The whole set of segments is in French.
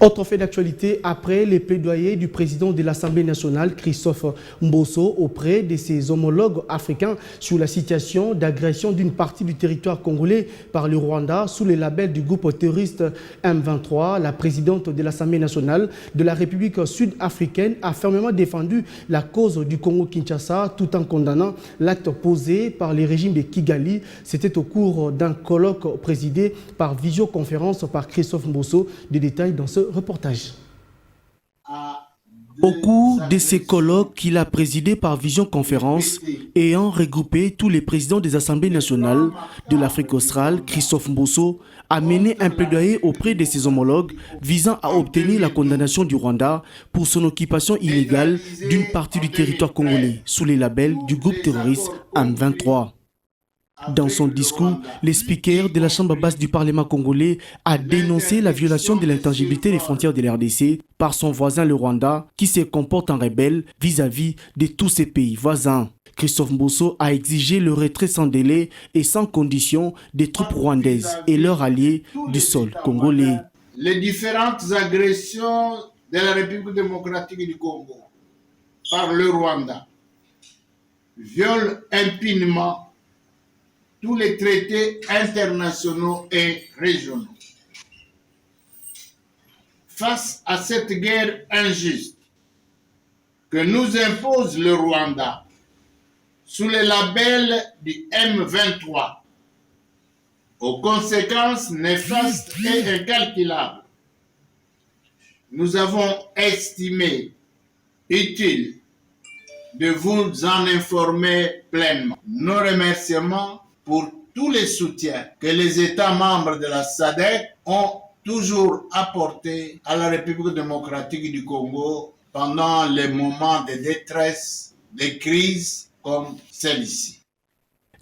Autre fait d'actualité, après les plaidoyers du président de l'Assemblée nationale, Christophe Mbosso, auprès de ses homologues africains sur la situation d'agression d'une partie du territoire congolais par le Rwanda sous le label du groupe terroriste M23, la présidente de l'Assemblée nationale de la République sud-africaine a fermement défendu la cause du Congo-Kinshasa tout en condamnant l'acte posé par le régime de Kigali. C'était au cours d'un colloque présidé par visioconférence par Christophe Mbosso. Des détails dans ce reportage. Au cours de ces colloques qu'il a présidé par visioconférence, ayant regroupé tous les présidents des assemblées nationales de l'Afrique australe, Christophe Mbosso a mené un plaidoyer auprès de ses homologues visant à obtenir la condamnation du Rwanda pour son occupation illégale d'une partie du territoire congolais sous les labels du groupe terroriste M23. Dans son discours, le speaker de la Chambre basse du Parlement congolais a dénoncé la violation de l'intangibilité des frontières de l'RDC par son voisin le Rwanda qui se comporte en rebelle vis-à-vis de tous ses pays voisins. Christophe Mbosso a exigé le retrait sans délai et sans condition des troupes rwandaises et leurs alliés du sol congolais. Les différentes agressions de la République démocratique du Congo par le Rwanda violent impunément tous les traités internationaux et régionaux. Face à cette guerre injuste que nous impose le Rwanda sous le label du M23, aux conséquences néfastes et incalculables, nous avons estimé utile de vous en informer pleinement. Nos remerciements pour tous les soutiens que les États membres de la SADC ont toujours apporté à la République démocratique du Congo pendant les moments de détresse, de crise comme celle-ci.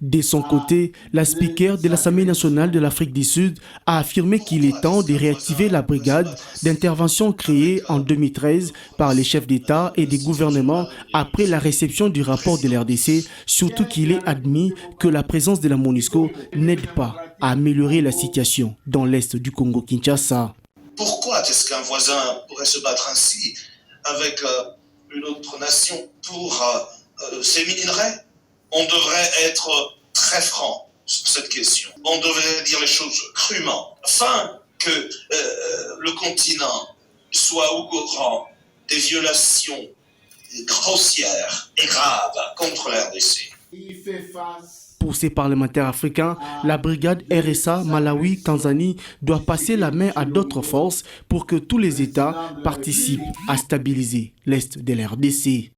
De son côté, la speaker de l'Assemblée nationale de l'Afrique du Sud a affirmé qu'il est temps de réactiver la brigade d'intervention créée en 2013 par les chefs d'État et des gouvernements après la réception du rapport de l'RDC, surtout qu'il est admis que la présence de la MONUSCO n'aide pas à améliorer la situation dans l'est du Congo-Kinshasa. Pourquoi est-ce qu'un voisin pourrait se battre ainsi avec une autre nation pour ces minerais? On devrait être très franc sur cette question. On devrait dire les choses crûment, afin que le continent soit au courant des violations grossières et graves contre la RDC. Pour ces parlementaires africains, la brigade RSA, Malawi, Tanzanie doit passer la main à d'autres forces pour que tous les États participent à stabiliser l'est de la RDC.